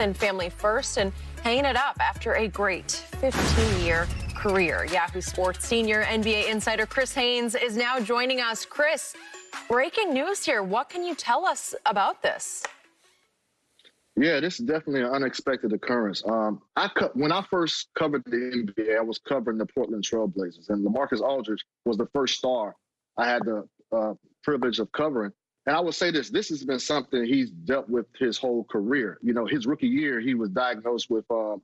and family first and hanging it up after a great 15-year career. Yahoo Sports senior NBA insider Chris Haynes is now joining us. Chris, breaking news here. What can you tell us about this? Yeah, this is definitely an unexpected occurrence. When I first covered the NBA, I was covering the Portland Trail Blazers, and LaMarcus Aldridge was the first star I had the privilege of covering. And I would say this has been something he's dealt with his whole career. You know, his rookie year, he was diagnosed with the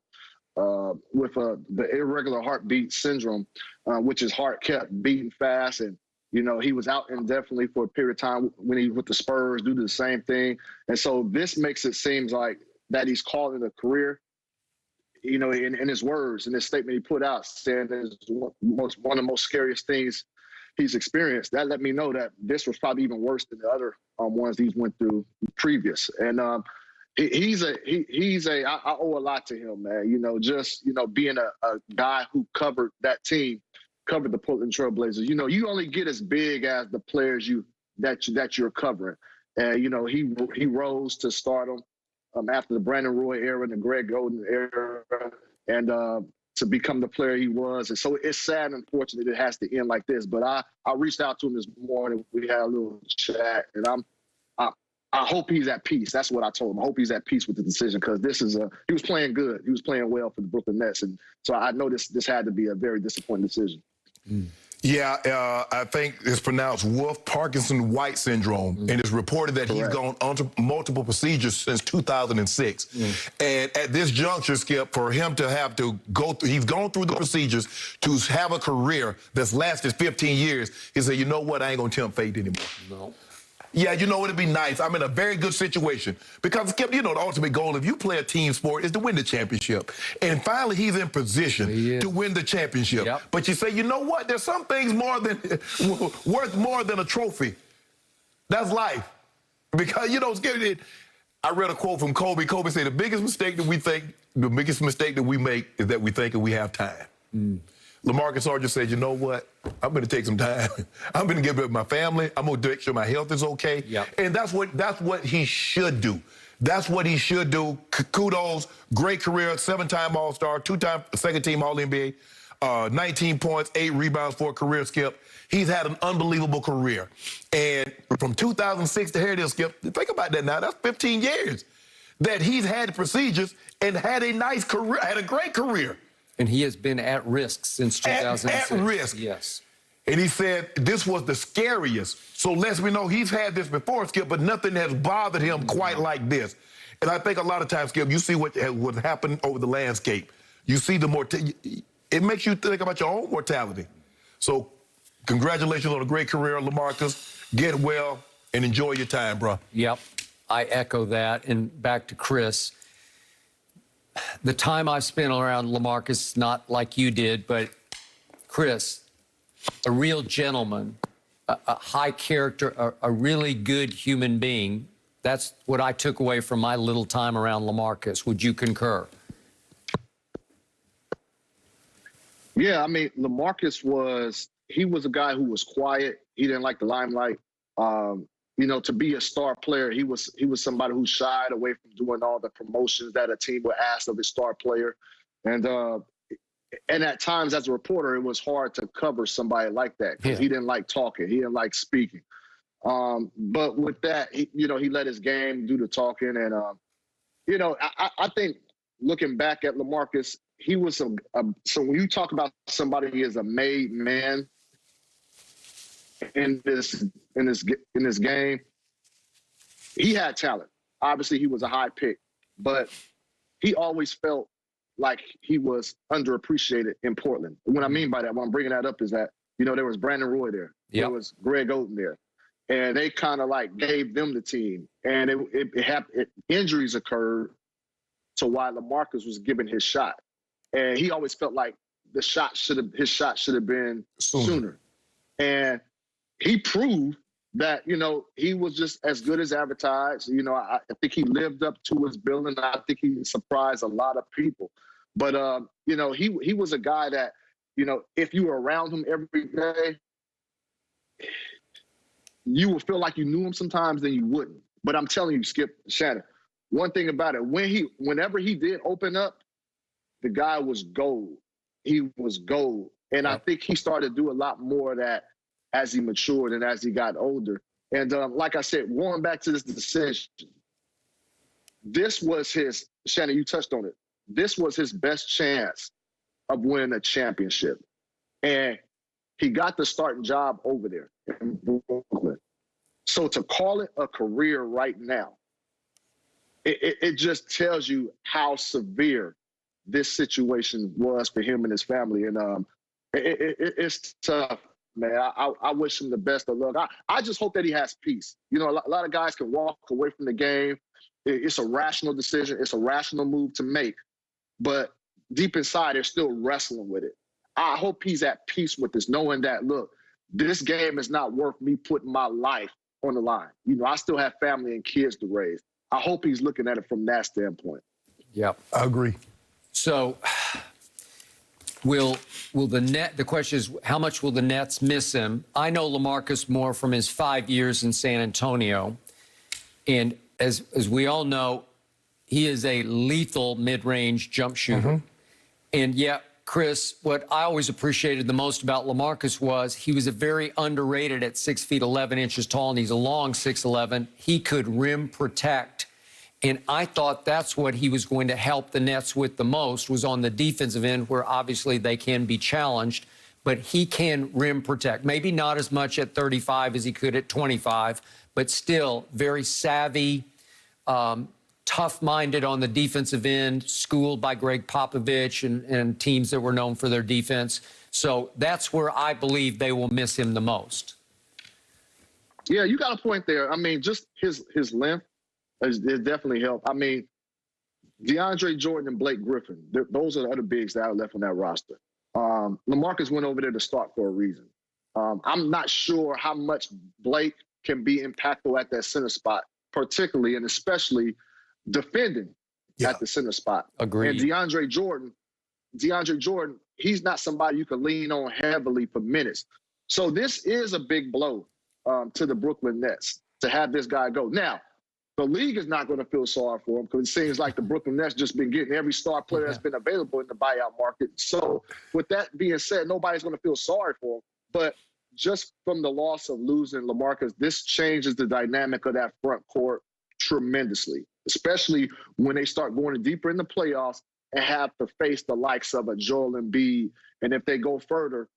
irregular heartbeat syndrome, which is heart kept beating fast. And, you know, he was out indefinitely for a period of time when he was with the Spurs due to the same thing. And so this makes it seem like that he's calling it a career. You know, in his words, in his statement he put out, saying it's one of the most scariest things he's experienced. That let me know that this was probably even worse than the other ones he's went through previous. And I owe a lot to him, man. You know, just, you know, being a guy who covered that team, covered the Portland Trail Blazers. You know, you only get as big as the players that you're covering. And, you know, he rose to stardom after the Brandon Roy era and the Greg Oden era, and to become the player he was. And so it's sad and unfortunate it has to end like this. But I reached out to him this morning. We had a little chat, and I hope he's at peace. That's what I told him. I hope he's at peace with the decision, because he was playing good. He was playing well for the Brooklyn Nets. And so I know this had to be a very disappointing decision. Yeah, I think it's pronounced Wolff-Parkinson-White syndrome, and it's reported that he's gone under multiple procedures since 2006. And at this juncture, Skip, for him to have to go through, he's gone through the procedures to have a career that's lasted 15 years. He said, you know what, I ain't gonna tempt fate anymore. No. Yeah, you know, it'd be nice. I'm in a very good situation. Because, Skip, you know, the ultimate goal, if you play a team sport, is to win the championship. And finally, he's in position to win the championship. Yep. But you say, you know what? There's some things worth more than a trophy. That's life. Because, you know, Skip, I read a quote from Kobe. Kobe said, the biggest mistake that we make is that we think that we have time. LaMarcus Aldridge said, you know what? I'm going to take some time. I'm going to give it to my family. I'm going to make sure my health is okay. Yep. And that's what he should do. That's what he should do. Kudos. Great career. 7-time All-Star, 2-time second-team All-NBA, 19 points, 8 rebounds for a career, Skip. He's had an unbelievable career. And from 2006 to here it is, Skip. Think about that now. That's 15 years that he's had procedures and had a nice career, had a great career. And he has been at risk since 2006. At risk. Yes. And he said this was the scariest. So lets me know he's had this before, Skip, but nothing has bothered him quite like this. And I think a lot of times, Skip, you see what happened over the landscape. You see the mortality. It makes you think about your own mortality. So congratulations on a great career, LaMarcus. Get well and enjoy your time, bro. Yep. I echo that. And back to Chris. The time I've spent around LaMarcus, not like you did, but Chris, a real gentleman, a high character, a really good human being. That's what I took away from my little time around LaMarcus. Would you concur? Yeah, I mean, LaMarcus was a guy who was quiet. He didn't like the limelight. You know, to be a star player, he was somebody who shied away from doing all the promotions that a team would ask of his star player. And at times as a reporter, it was hard to cover somebody like that because he didn't like talking. He didn't like speaking. But with that, he let his game do the talking. And, you know, I think looking back at LaMarcus, he was so when you talk about somebody as a made man, in this game, he had talent. Obviously, he was a high pick, but he always felt like he was underappreciated in Portland. And what I mean by that, when I'm bringing that up, is that, you know, there was Brandon Roy there, there was Greg Oden there, and they kind of like gave them the team. And injuries occurred to why LaMarcus was given his shot, and he always felt like his shot should have been sooner. And he proved that, you know, he was just as good as advertised. You know, I think he lived up to his billing. I think he surprised a lot of people. But, you know, he was a guy that, you know, if you were around him every day, you would feel like you knew him sometimes, then you wouldn't. But I'm telling you, Skip, Shannon, one thing about it, whenever he did open up, the guy was gold. He was gold. And I think he started to do a lot more of that as he matured and as he got older. And like I said, going back to this decision, this was his, Shannon, you touched on it. This was his best chance of winning a championship. And he got the starting job over there in Brooklyn. So to call it a career right now, it just tells you how severe this situation was for him and his family. And it's tough, man. I wish him the best of luck. I just hope that he has peace. You know, a lot of guys can walk away from the game. It's a rational decision. It's a rational move to make. But deep inside, they're still wrestling with it. I hope he's at peace with this, knowing that, look, this game is not worth me putting my life on the line. You know, I still have family and kids to raise. I hope he's looking at it from that standpoint. Yep. I agree. So will the question is, how much will the Nets miss him? I know LaMarcus more from his 5 years in San Antonio. And as we all know, he is a lethal mid-range jump shooter. And yet, Chris, what I always appreciated the most about LaMarcus was he was a very underrated at 6 feet 11 inches tall, and he's a long 6'11". He could rim protect. And I thought that's what he was going to help the Nets with the most, was on the defensive end, where obviously they can be challenged, but he can rim protect. Maybe not as much at 35 as he could at 25, but still very savvy, tough-minded on the defensive end, schooled by Greg Popovich and teams that were known for their defense. So that's where I believe they will miss him the most. Yeah, you got a point there. I mean, just his length has definitely helped. I mean, DeAndre Jordan and Blake Griffin, those are the other bigs that are left on that roster. LaMarcus went over there to start for a reason. I'm not sure how much Blake can be impactful at that center spot, particularly and especially defending at the center spot. Agreed. And DeAndre Jordan, he's not somebody you can lean on heavily for minutes. So this is a big blow to the Brooklyn Nets to have this guy go. Now, the league is not going to feel sorry for him because it seems like the Brooklyn Nets just been getting every star player that's been available in the buyout market. So with that being said, nobody's going to feel sorry for him. But just from the loss of losing LaMarcus, this changes the dynamic of that front court tremendously, especially when they start going deeper in the playoffs and have to face the likes of a Joel Embiid. And if they go further,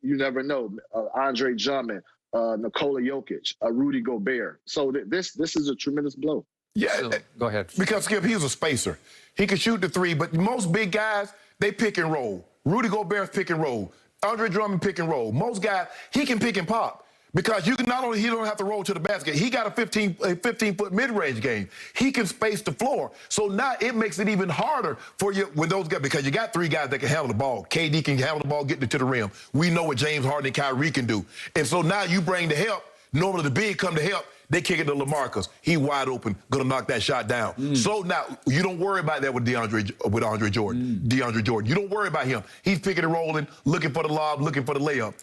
you never know, Andre Drummond, Nikola Jokic, Rudy Gobert. So this is a tremendous blow. Yeah, So, go ahead. Because, Skip, he was a spacer. He could shoot the three, but most big guys, they pick and roll. Rudy Gobert's pick and roll. Andre Drummond pick and roll. Most guys, he can pick and pop. Because you can he don't have to roll to the basket. He got a 15-foot mid-range game. He can space the floor. So now it makes it even harder for you with those guys, because you got three guys that can handle the ball. KD can handle the ball, getting it to the rim. We know what James Harden and Kyrie can do. And so now you bring the help. Normally the big come to help. They kick it to LaMarcus. He wide open, gonna knock that shot down. So now you don't worry about that with Andre Jordan. DeAndre Jordan. You don't worry about him. He's picking and rolling, looking for the lob, looking for the layup.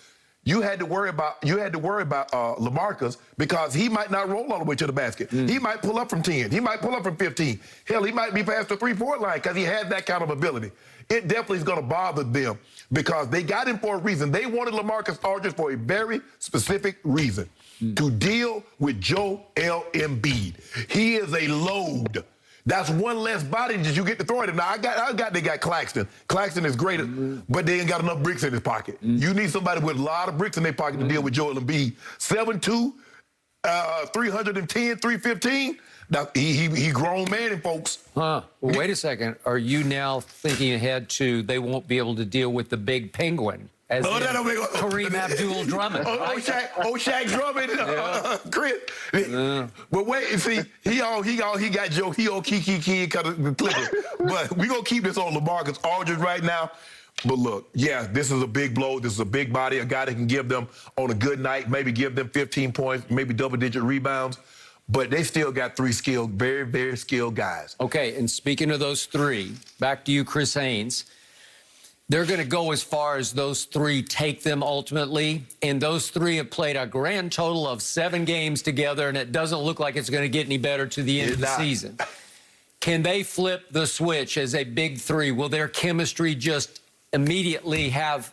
You had to worry about LaMarcus, because he might not roll all the way to the basket. He might pull up from 10. He might pull up from 15. Hell, he might be past the 3-point line because he had that kind of ability. It definitely is going to bother them because they got him for a reason. They wanted LaMarcus Aldridge for a very specific reason, to deal with Joel Embiid. He is a load. That's one less body that you get to throw at him. Now, they got Claxton. Claxton is great, but they ain't got enough bricks in his pocket. You need somebody with a lot of bricks in their pocket to deal with Joel Embiid. 7'2", 310, 315. Now, he grown man, folks. Well, wait a second. Are you now thinking ahead to they won't be able to deal with the big penguin? As Kareem Abdul-Drummond. Shaq Drummond, Chris. But wait, see, he got Joe, he on Kiki kind of Clippers. But we gonna keep this on LaMarcus Aldridge right now. But look, yeah, this is a big blow. This is a big body, a guy that can give them on a good night, maybe give them 15 points, maybe double-digit rebounds. But they still got three skilled, very, very skilled guys. Okay, and speaking of those three, back to you, Chris Haynes. They're going to go as far as those three take them ultimately. And those three have played a grand total of 7 games together, and it doesn't look like it's going to get any better to the end of the season. Can they flip the switch as a big three? Will their chemistry just immediately have